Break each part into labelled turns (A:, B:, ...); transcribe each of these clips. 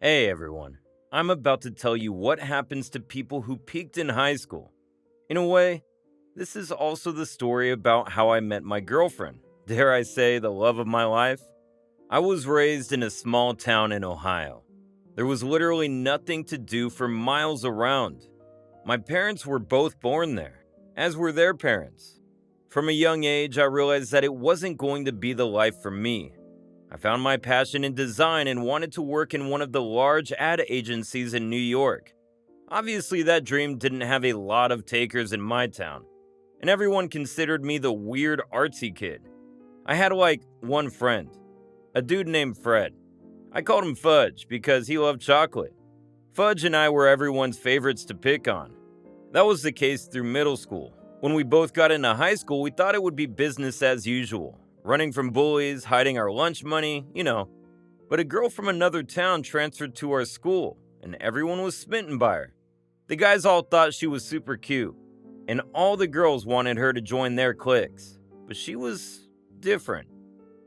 A: Hey everyone, I'm about to tell you what happens to people who peaked in high school. In a way, this is also the story about how I met my girlfriend. Dare I say, the love of my life? I was raised in a small town in Ohio. There was literally nothing to do for miles around. My parents were both born there, as were their parents. From a young age, I realized that it wasn't going to be the life for me. I found my passion in design and wanted to work in one of the large ad agencies in New York. Obviously, that dream didn't have a lot of takers in my town, and everyone considered me the weird artsy kid. I had like one friend, a dude named Fred. I called him Fudge because he loved chocolate. Fudge and I were everyone's favorites to pick on. That was the case through middle school. When we both got into high school, we thought it would be business as usual. Running from bullies, hiding our lunch money. But a girl from another town transferred to our school, and everyone was smitten by her. The guys all thought she was super cute, and all the girls wanted her to join their cliques. But she was different.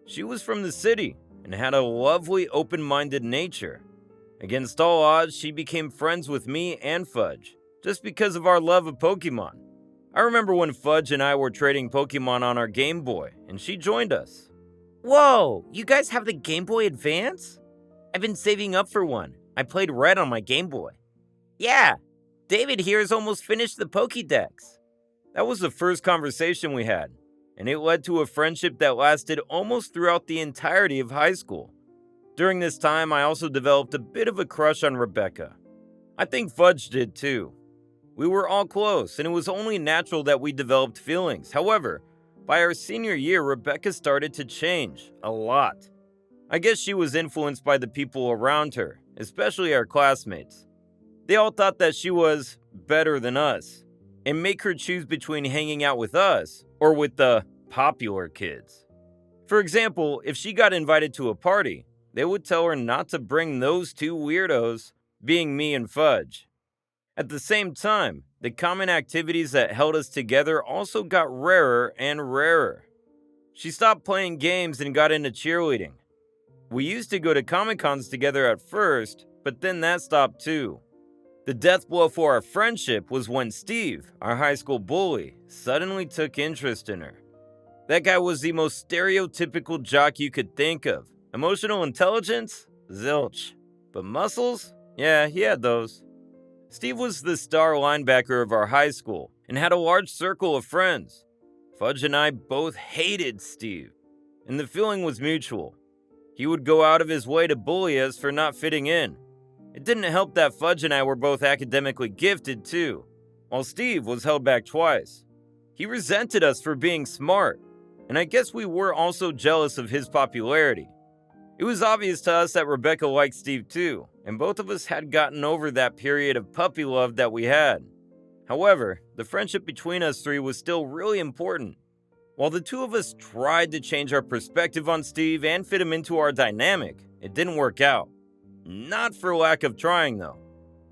A: She was from the city, and had a lovely, open-minded nature. Against all odds, she became friends with me and Fudge, just because of our love of Pokemon. I remember when Fudge and I were trading Pokemon on our Game Boy, and she joined us.
B: Whoa, you guys have the Game Boy Advance? I've been saving up for one. I played Red on my Game Boy. Yeah, David here has almost finished the Pokédex.
A: That was the first conversation we had, and it led to a friendship that lasted almost throughout the entirety of high school. During this time, I also developed a bit of a crush on Rebecca. I think Fudge did too. We were all close, and it was only natural that we developed feelings. However, by our senior year, Rebecca started to change a lot. I guess she was influenced by the people around her, especially our classmates. They all thought that she was better than us, and make her choose between hanging out with us or with the popular kids. For example, if she got invited to a party, they would tell her not to bring those two weirdos, being me and Fudge. At the same time, the common activities that held us together also got rarer and rarer. She stopped playing games and got into cheerleading. We used to go to Comic-Cons together at first, but then that stopped too. The death blow for our friendship was when Steve, our high school bully, suddenly took interest in her. That guy was the most stereotypical jock you could think of. Emotional intelligence? Zilch. But muscles? Yeah, he had those. Steve was the star linebacker of our high school and had a large circle of friends. Fudge and I both hated Steve, and the feeling was mutual. He would go out of his way to bully us for not fitting in. It didn't help that Fudge and I were both academically gifted too, while Steve was held back twice. He resented us for being smart, and I guess we were also jealous of his popularity. It was obvious to us that Rebecca liked Steve too, and both of us had gotten over that period of puppy love that we had. However, the friendship between us three was still really important. While the two of us tried to change our perspective on Steve and fit him into our dynamic, it didn't work out. Not for lack of trying though.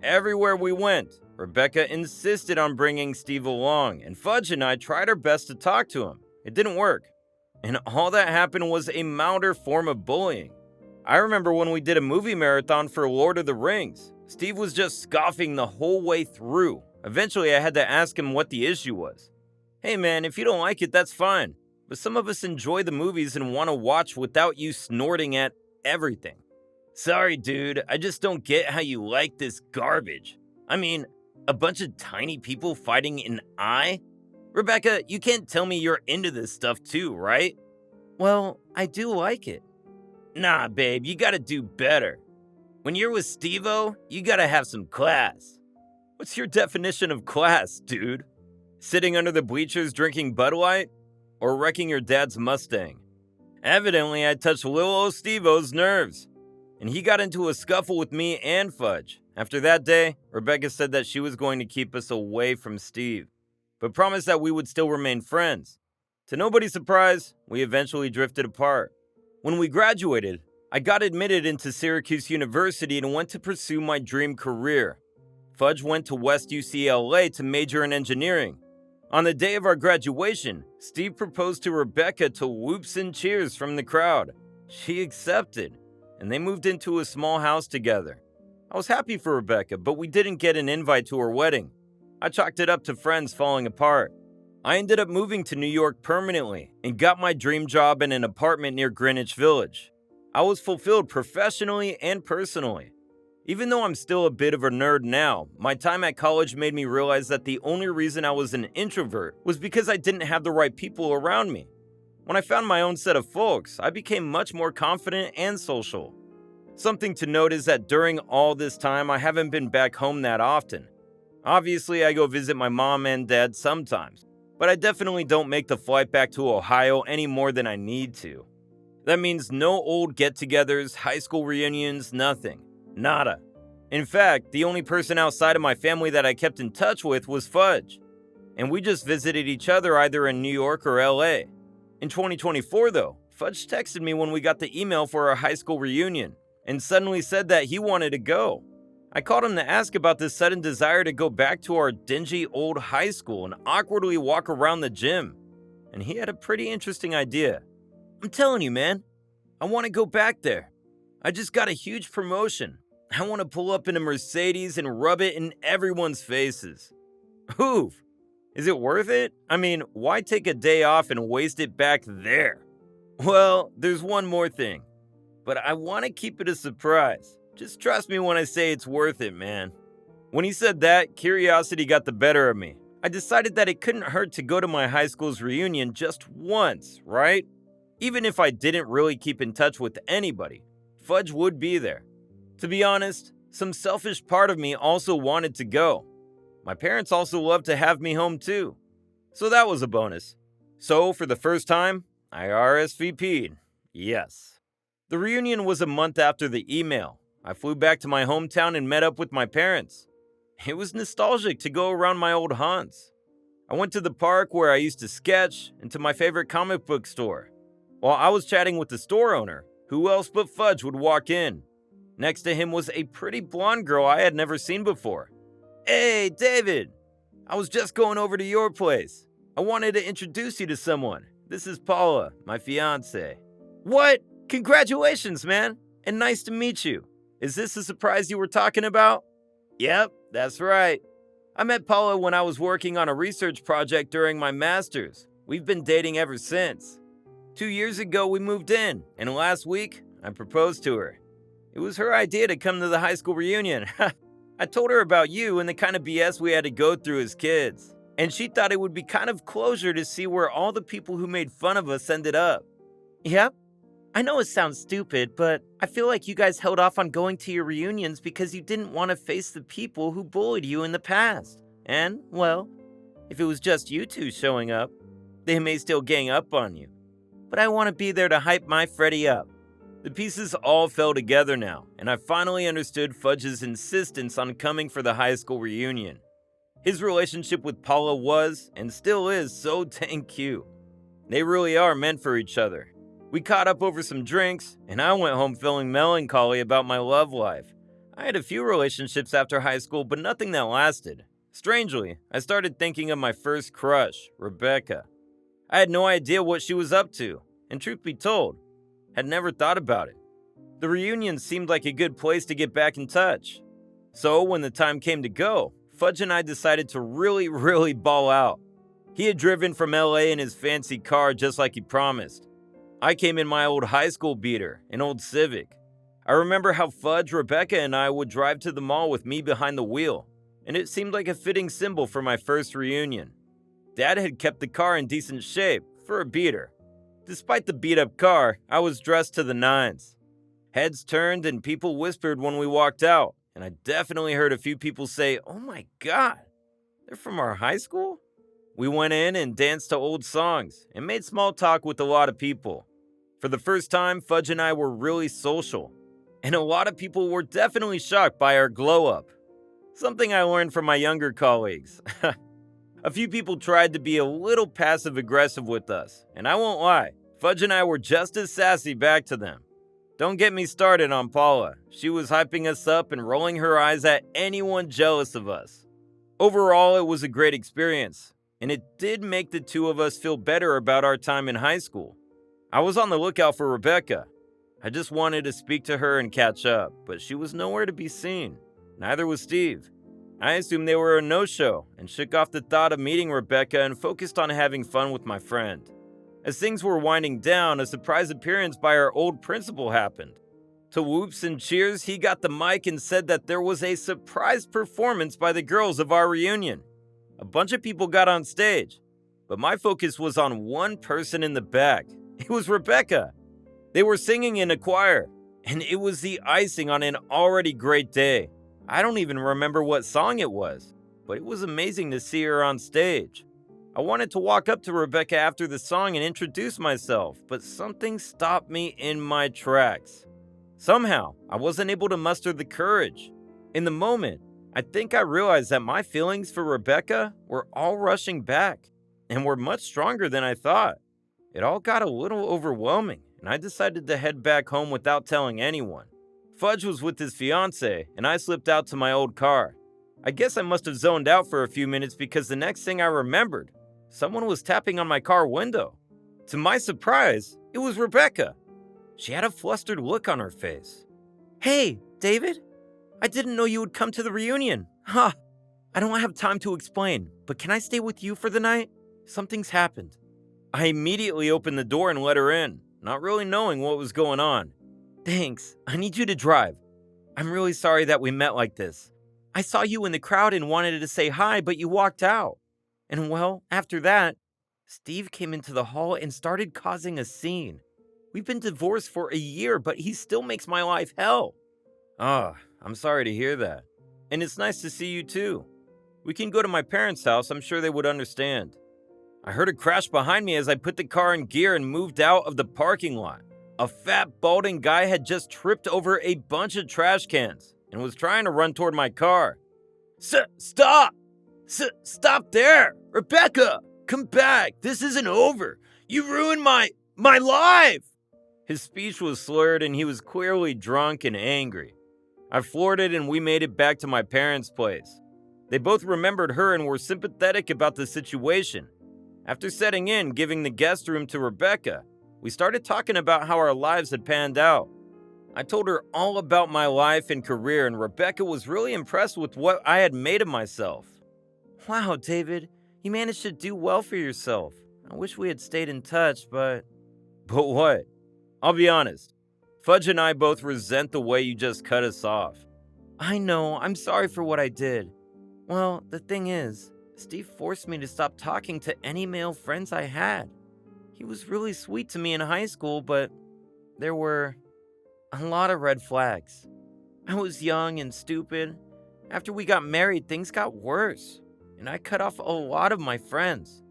A: Everywhere we went, Rebecca insisted on bringing Steve along, and Fudge and I tried our best to talk to him. It didn't work. And all that happened was a milder form of bullying. I remember when we did a movie marathon for Lord of the Rings. Steve was just scoffing the whole way through. Eventually, I had to ask him what the issue was. Hey man, if you don't like it, that's fine. But some of us enjoy the movies and want to watch without you snorting at everything. Sorry dude, I just don't get how you like this garbage. I mean, a bunch of tiny people fighting an eye? Rebecca, you can't tell me you're into this stuff too, right?
B: Well, I do like it.
A: Nah, babe, you gotta do better. When you're with Steve-O, you gotta have some class. What's your definition of class, dude? Sitting under the bleachers drinking Bud Light? Or wrecking your dad's Mustang? Evidently, I touched little old Steve-O's nerves, and he got into a scuffle with me and Fudge. After that day, Rebecca said that she was going to keep us away from Steve, but promised that we would still remain friends. To nobody's surprise, we eventually drifted apart. When we graduated, I got admitted into Syracuse University and went to pursue my dream career. Fudge went to West UCLA to major in engineering. On the day of our graduation, Steve proposed to Rebecca to whoops and cheers from the crowd. She accepted, and they moved into a small house together. I was happy for Rebecca, but we didn't get an invite to her wedding. I chalked it up to friends falling apart. I ended up moving to New York permanently and got my dream job in an apartment near Greenwich Village. I was fulfilled professionally and personally. Even though I'm still a bit of a nerd now, my time at college made me realize that the only reason I was an introvert was because I didn't have the right people around me. When I found my own set of folks, I became much more confident and social. Something to note is that during all this time, I haven't been back home that often. Obviously, I go visit my mom and dad sometimes, but I definitely don't make the flight back to Ohio any more than I need to. That means no old get-togethers, high school reunions, nothing. Nada. In fact, the only person outside of my family that I kept in touch with was Fudge, and we just visited each other either in New York or LA. In 2024 though, Fudge texted me when we got the email for our high school reunion, and suddenly said that he wanted to go. I called him to ask about this sudden desire to go back to our dingy old high school and awkwardly walk around the gym, and he had a pretty interesting idea. I'm telling you, man, I want to go back there. I just got a huge promotion. I want to pull up in a Mercedes and rub it in everyone's faces. Oof. Is it worth it? I mean, why take a day off and waste it back there? Well, there's one more thing, but I want to keep it a surprise. Just trust me when I say it's worth it, man. When he said that, curiosity got the better of me. I decided that it couldn't hurt to go to my high school's reunion just once, right? Even if I didn't really keep in touch with anybody, Fudge would be there. To be honest, some selfish part of me also wanted to go. My parents also loved to have me home too. So that was a bonus. So for the first time, I RSVP'd. Yes. The reunion was a month after the email. I flew back to my hometown and met up with my parents. It was nostalgic to go around my old haunts. I went to the park where I used to sketch and to my favorite comic book store. While I was chatting with the store owner, who else but Fudge would walk in? Next to him was a pretty blonde girl I had never seen before. Hey, David! I was just going over to your place. I wanted to introduce you to someone. This is Paula, my fiance. What? Congratulations, man! And nice to meet you. Is this the surprise you were talking about? Yep, that's right. I met Paula when I was working on a research project during my master's. We've been dating ever since. 2 years ago, we moved in, and last week, I proposed to her. It was her idea to come to the high school reunion. I told her about you and the kind of BS we had to go through as kids, and she thought it would be kind of closure to see where all the people who made fun of us ended up. Yep. I know it sounds stupid, but I feel like you guys held off on going to your reunions because you didn't want to face the people who bullied you in the past. And, well, if it was just you two showing up, they may still gang up on you. But I want to be there to hype my Freddy up. The pieces all fell together now, and I finally understood Fudge's insistence on coming for the high school reunion. His relationship with Paula was, and still is, so dang cute. They really are meant for each other. We caught up over some drinks, and I went home feeling melancholy about my love life. I had a few relationships after high school, but nothing that lasted. Strangely, I started thinking of my first crush, Rebecca. I had no idea what she was up to, and truth be told, had never thought about it. The reunion seemed like a good place to get back in touch. So when the time came to go, Fudge and I decided to really ball out. He had driven from LA in his fancy car just like he promised. I came in my old high school beater, an old Civic. I remember how Fudge, Rebecca, and I would drive to the mall with me behind the wheel, and it seemed like a fitting symbol for my first reunion. Dad had kept the car in decent shape for a beater. Despite the beat-up car, I was dressed to the nines. Heads turned and people whispered when we walked out, and I definitely heard a few people say, "Oh my God, they're from our high school?" We went in and danced to old songs and made small talk with a lot of people. For the first time, Fudge and I were really social, and a lot of people were definitely shocked by our glow-up. Something I learned from my younger colleagues. A few people tried to be a little passive-aggressive with us, and I won't lie, Fudge and I were just as sassy back to them. Don't get me started on Paula. She was hyping us up and rolling her eyes at anyone jealous of us. Overall, it was a great experience, and it did make the two of us feel better about our time in high school. I was on the lookout for Rebecca. I just wanted to speak to her and catch up, but she was nowhere to be seen. Neither was Steve. I assumed they were a no-show and shook off the thought of meeting Rebecca and focused on having fun with my friend. As things were winding down, a surprise appearance by our old principal happened. To whoops and cheers, he got the mic and said that there was a surprise performance by the girls of our reunion. A bunch of people got on stage, but my focus was on one person in the back. It was Rebecca. They were singing in a choir, and it was the icing on an already great day. I don't even remember what song it was, but it was amazing to see her on stage. I wanted to walk up to Rebecca after the song and introduce myself, but something stopped me in my tracks. Somehow, I wasn't able to muster the courage. In the moment, I think I realized that my feelings for Rebecca were all rushing back and were much stronger than I thought. It all got a little overwhelming, and I decided to head back home without telling anyone. Fudge was with his fiancée, and I slipped out to my old car. I guess I must have zoned out for a few minutes because the next thing I remembered, someone was tapping on my car window. To my surprise, it was Rebecca. She had a flustered look on her face. "Hey, David? I didn't know you would come to the reunion. Ha! I don't have time to explain, but can I stay with you for the night? Something's happened." I immediately opened the door and let her in, not really knowing what was going on. "Thanks. I need you to drive. I'm really sorry that we met like this. I saw you in the crowd and wanted to say hi, but you walked out. And well, after that, Steve came into the hall and started causing a scene. We've been divorced for a year, but he still makes my life hell." I'm sorry to hear that. And it's nice to see you too. We can go to my parents' house. I'm sure they would understand. I heard a crash behind me as I put the car in gear and moved out of the parking lot. A fat, balding guy had just tripped over a bunch of trash cans and was trying to run toward my car. Stop! Stop there! Rebecca, come back! This isn't over! You ruined my life! His speech was slurred and he was clearly drunk and angry. I floored it and we made it back to my parents' place. They both remembered her and were sympathetic about the situation. After setting in, giving the guest room to Rebecca, we started talking about how our lives had panned out. I told her all about my life and career, and Rebecca was really impressed with what I had made of myself. "Wow, David, you managed to do well for yourself. I wish we had stayed in touch, but..." "But what?" "I'll be honest. Fudge and I both resent the way you just cut us off." "I know, I'm sorry for what I did. Well, the thing is, Steve forced me to stop talking to any male friends I had. He was really sweet to me in high school, but there were a lot of red flags. I was young and stupid. After we got married, things got worse, and I cut off a lot of my friends.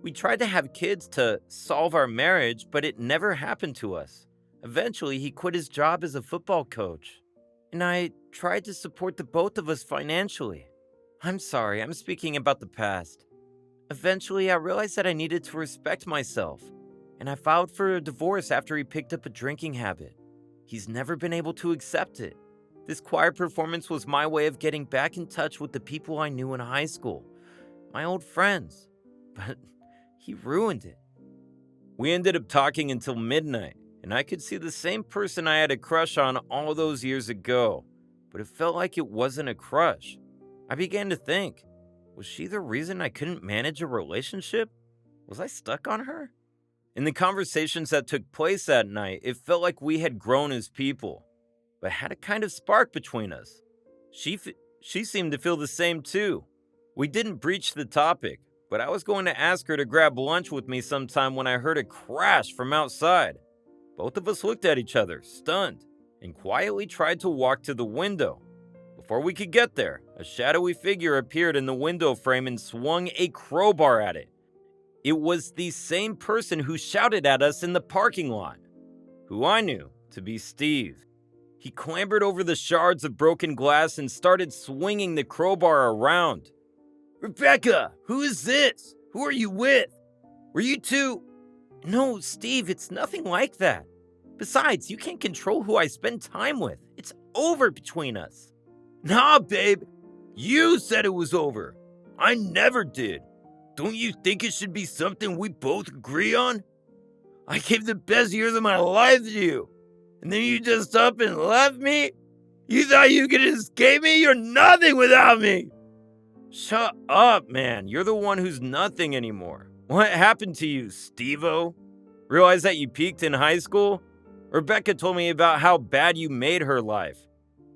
A: We tried to have kids to solve our marriage, but it never happened to us. Eventually, he quit his job as a football coach, and I tried to support the both of us financially. I'm sorry, I'm speaking about the past. Eventually, I realized that I needed to respect myself, and I filed for a divorce after he picked up a drinking habit. He's never been able to accept it. This choir performance was my way of getting back in touch with the people I knew in high school, my old friends, but he ruined it." We ended up talking until midnight, and I could see the same person I had a crush on all those years ago, but it felt like it wasn't a crush. I began to think, was she the reason I couldn't manage a relationship? Was I stuck on her? In the conversations that took place that night, it felt like we had grown as people, but had a kind of spark between us. She seemed to feel the same too. We didn't breach the topic, but I was going to ask her to grab lunch with me sometime when I heard a crash from outside. Both of us looked at each other, stunned, and quietly tried to walk to the window. Before we could get there, a shadowy figure appeared in the window frame and swung a crowbar at it. It was the same person who shouted at us in the parking lot, who I knew to be Steve. He clambered over the shards of broken glass and started swinging the crowbar around. "Rebecca, who is this? Who are you with? Were you two..." "No, Steve, it's nothing like that. Besides, you can't control who I spend time with. It's over between us." "Nah, babe. You said it was over. I never did. Don't you think it should be something we both agree on? I gave the best years of my life to you, and then you just up and left me? You thought you could escape me? You're nothing without me! Shut up, man. You're the one who's nothing anymore. What happened to you, Steve-O? Realize that you peaked in high school? Rebecca told me about how bad you made her life.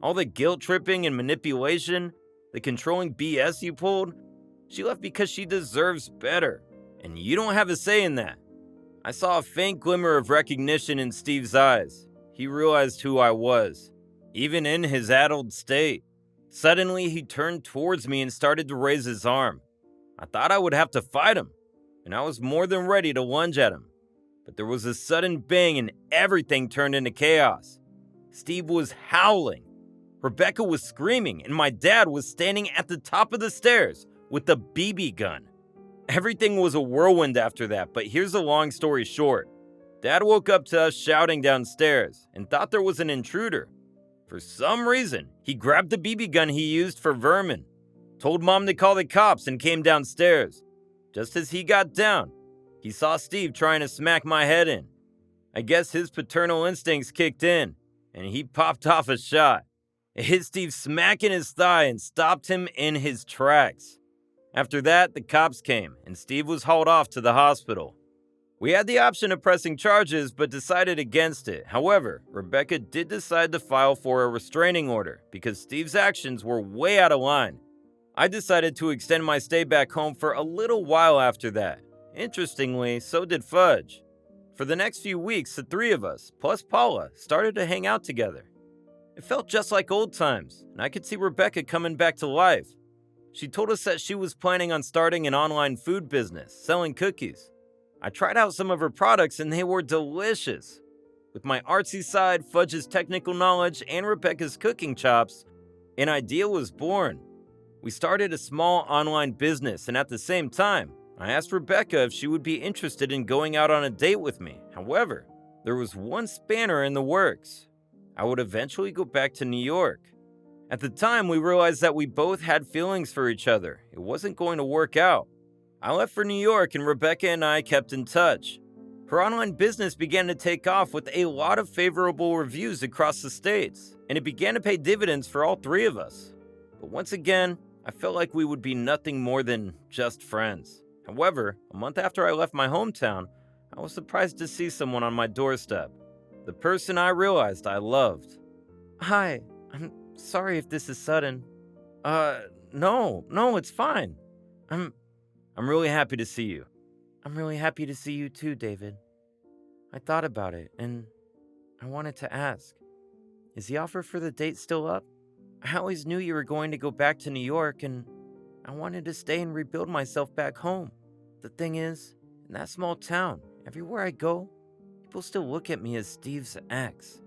A: All the guilt tripping and manipulation, the controlling BS you pulled. She left because she deserves better. And you don't have a say in that. I saw a faint glimmer of recognition in Steve's eyes. He realized who I was, even in his addled state. Suddenly, he turned towards me and started to raise his arm. I thought I would have to fight him, and I was more than ready to lunge at him. But there was a sudden bang and everything turned into chaos. Steve was howling. Rebecca was screaming, and my dad was standing at the top of the stairs with a BB gun. Everything was a whirlwind after that, but here's the long story short. Dad woke up to us shouting downstairs and thought there was an intruder. For some reason, he grabbed the BB gun he used for vermin, told Mom to call the cops, and came downstairs. Just as he got down, he saw Steve trying to smack my head in. I guess his paternal instincts kicked in, and he popped off a shot. It hit Steve smack in his thigh and stopped him in his tracks. After that, the cops came, and Steve was hauled off to the hospital. We had the option of pressing charges, but decided against it. However, Rebecca did decide to file for a restraining order because Steve's actions were way out of line. I decided to extend my stay back home for a little while after that. Interestingly, so did Fudge. For the next few weeks, the three of us, plus Paula, started to hang out together. It felt just like old times, and I could see Rebecca coming back to life. She told us that she was planning on starting an online food business, selling cookies. I tried out some of her products and they were delicious. With my artsy side, Fudge's technical knowledge, and Rebecca's cooking chops, an idea was born. We started a small online business, and at the same time, I asked Rebecca if she would be interested in going out on a date with me. However, there was one spanner in the works. I would eventually go back to New York. At the time, we realized that we both had feelings for each other. It wasn't going to work out. I left for New York, and Rebecca and I kept in touch. Her online business began to take off with a lot of favorable reviews across the states, and it began to pay dividends for all three of us. But once again, I felt like we would be nothing more than just friends. However, a month after I left my hometown, I was surprised to see someone on my doorstep. The person I realized I loved. Hi, I'm sorry if this is sudden. No, it's fine. I'm really happy to see you. I'm really happy to see you too, David. I thought about it, and I wanted to ask, is the offer for the date still up? I always knew you were going to go back to New York, and I wanted to stay and rebuild myself back home. The thing is, in that small town, everywhere I go, people still look at me as Steve's ex.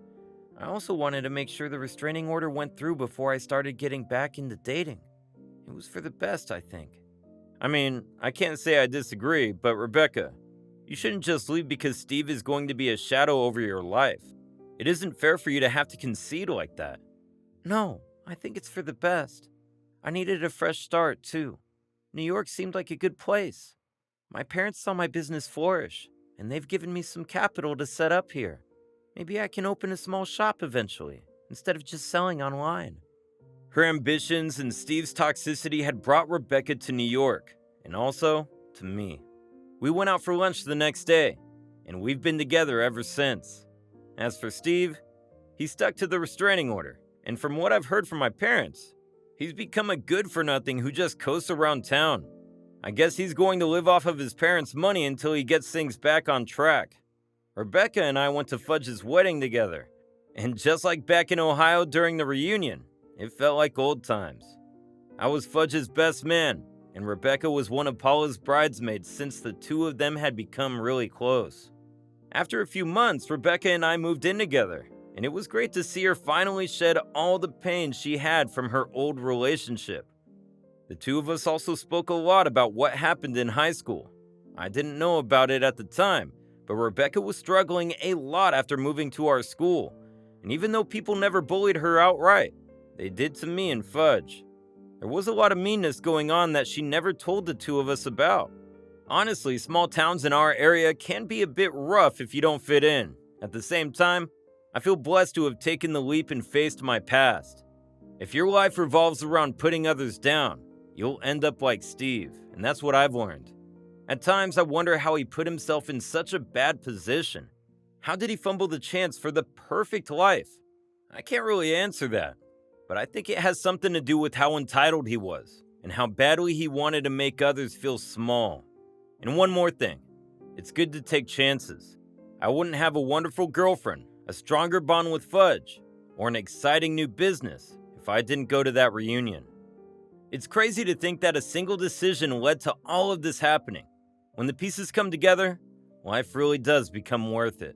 A: I also wanted to make sure the restraining order went through before I started getting back into dating. It was for the best, I think. I mean, I can't say I disagree, but Rebecca, you shouldn't just leave because Steve is going to be a shadow over your life. It isn't fair for you to have to concede like that. No, I think it's for the best. I needed a fresh start, too. New York seemed like a good place. My parents saw my business flourish, and they've given me some capital to set up here. Maybe I can open a small shop eventually, instead of just selling online. Her ambitions and Steve's toxicity had brought Rebecca to New York, and also to me. We went out for lunch the next day, and we've been together ever since. As for Steve, he stuck to the restraining order, and from what I've heard from my parents, he's become a good-for-nothing who just coasts around town. I guess he's going to live off of his parents' money until he gets things back on track. Rebecca and I went to Fudge's wedding together, and just like back in Ohio during the reunion, it felt like old times. I was Fudge's best man, and Rebecca was one of Paula's bridesmaids since the two of them had become really close. After a few months, Rebecca and I moved in together, and it was great to see her finally shed all the pain she had from her old relationship. The two of us also spoke a lot about what happened in high school. I didn't know about it at the time, but Rebecca was struggling a lot after moving to our school, and even though people never bullied her outright, they did to me and Fudge. There was a lot of meanness going on that she never told the two of us about. Honestly, small towns in our area can be a bit rough if you don't fit in. At the same time, I feel blessed to have taken the leap and faced my past. If your life revolves around putting others down, you'll end up like Steve, and that's what I've learned. At times, I wonder how he put himself in such a bad position. How did he fumble the chance for the perfect life? I can't really answer that, but I think it has something to do with how entitled he was, and how badly he wanted to make others feel small. And one more thing, it's good to take chances. I wouldn't have a wonderful girlfriend, a stronger bond with Fudge, or an exciting new business if I didn't go to that reunion. It's crazy to think that a single decision led to all of this happening. When the pieces come together, life really does become worth it.